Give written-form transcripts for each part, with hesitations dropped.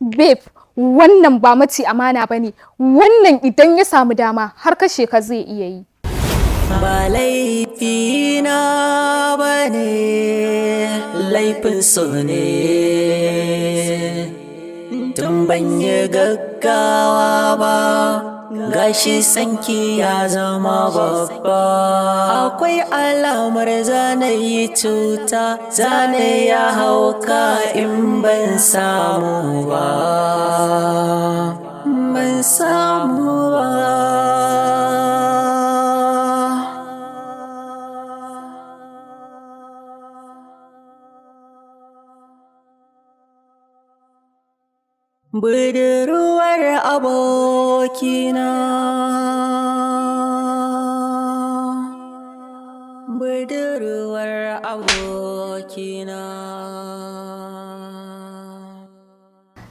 Babe, wannan ba mace amana ba ne, wannan idan ya samu dama har kashe ka zai iya yi. Ba laifina ba ne, laifin so ne, tun ban yi gaggawa ba, gashi sanki ya zama babba. Akwai alamar zane yi cuta, zane ya hauka in ban samu ba, ban samu ba. Budurwar abokina, budurwar abokina.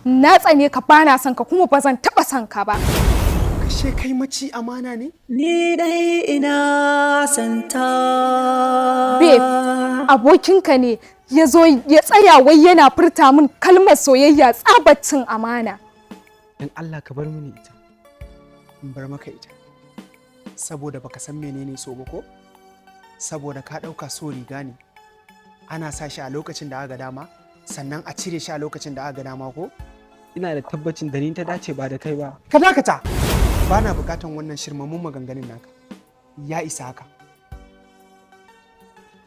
Na tsane ka, bana son ka, kuma ba zan taɓa son ka ba. Ashe kai maci amana ne? Ni dai ina santa. Babe, abokinka ne ya zo ya tsaya wai yana furta min kalmar soyayya tsabacin amana. Dan Allah ka bar mini ita. In bar maka ita. Saboda baka san menene so ba ko? Saboda ka ɗauka so riga ne. Ana sa shi a lokacin da aka dama, sannan a cire shi a lokacin da aka dama ko? Ina da tabbacin da ni ta dace ba da kai ba. Ka dakata! Bana bukatan wannan shirmamun maganganun naka. Ya isa haka.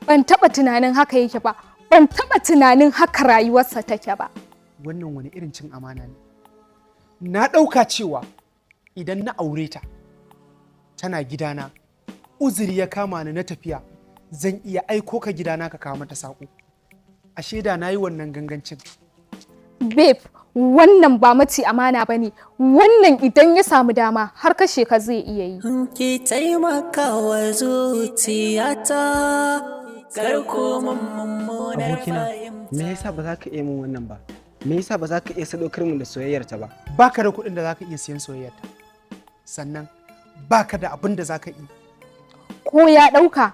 Ban taɓa tunanin haka yake ba, ban taɓa tunanin haka rayuwarsa take ba. Wannan wani irin cin amana ne. Na ɗauka cewa idan na aure ta, tana gidana, uzuri ya kama ni na tafiya, zan iya aiko ka gidana ka kawo mata saƙo. Ashe da na yi wannan gangancin. Babe, wannan ba mace amana ba ne, wannan idan ya samu dama har kashe ka zai iya yi. Ki taimaka wa zuciyata, karko mummunar Abokina, me yasa ba za ka iya min wannan ba? Me yasa ba za ka iya sadaukar min da soyayyarta ba? Baka da kuɗin da za ka iya siyan soyayyarta. Sannan baka da abin da za ka yi. Ko ya ɗauka,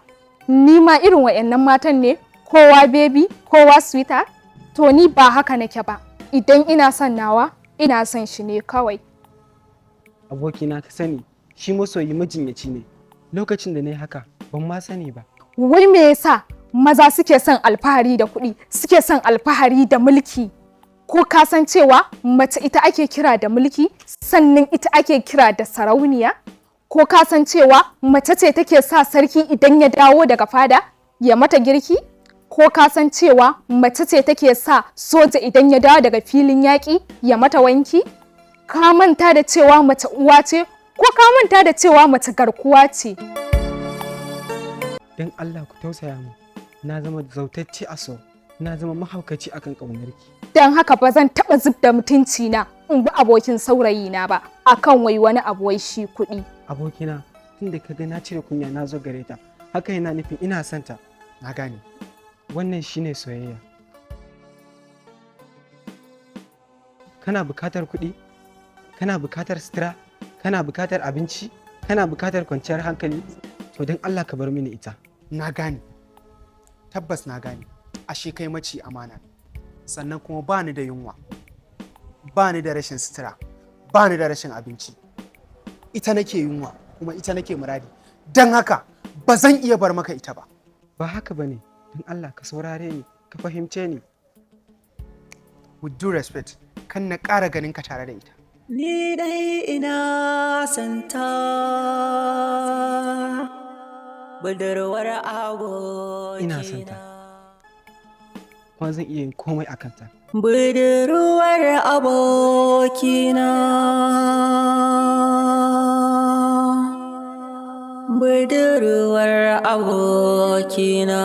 ni ma irin wa'annan matan ne, kowa baby, kowa sweetheart, to ni ba haka nake ba. Idan ina son nawa, ina son shi ne kawai. Abokina ka sani, shi masoyi majinyaci ne. Lokacin da na yi haka, ban ma sani ba. Wai me yasa maza suke son alfahari da kuɗi, suke son alfahari da mulki? Ko ka san cewa mace ita ake kira da mulki, sannan ita ake kira da sarauniya? Ko ka san cewa mace ce take sa sarki idan ya dawo daga fada ya mata girki? Ko ka san cewa mace ce take sa soja idan ya dawo daga filin yaƙi ya mata wanki? Ka manta da cewa mace uwa ce, ko ka manta da cewa mace garkuwa ce? Don Allah ku tausaya mu. Na zama zautacce a so, na zama mahaukaci akan ƙaunarki. Don haka ba zan taɓa zub da mutunci na in bi abokin saurayi na ba, akan wai wani abu wai shi kuɗi. Abokina, tunda ka ga na cire kunya na zo gare ta, haka yana nufin ina son ta. Na gane. Wannan shine soyayya. Kana bukatar kuɗi? Kana bukatar sutura? Kana bukatar abinci? Kana bukatar kwanciyar hankali? To don Allah ka bar mini ita. Na gane. Tabbas na gane. Ashe kai maci amana. Sannan kuma ba ni da yunwa. Ba ni da rashin sutura. Ba ni da rashin abinci. Ita nake yunwa kuma ita nake muradi. Don haka ba zan iya bar maka ita ba. Ba haka bane. Don Allah ka saurare ni, ka fahimce ni. With due respect, kan na ƙara ganin ka tare da ita. Ni dai ina santa. Budurwar abokina. Ina son ta. Kuma zan iya yin komai a kanta. Budurwar abokina. Budurwar abokina.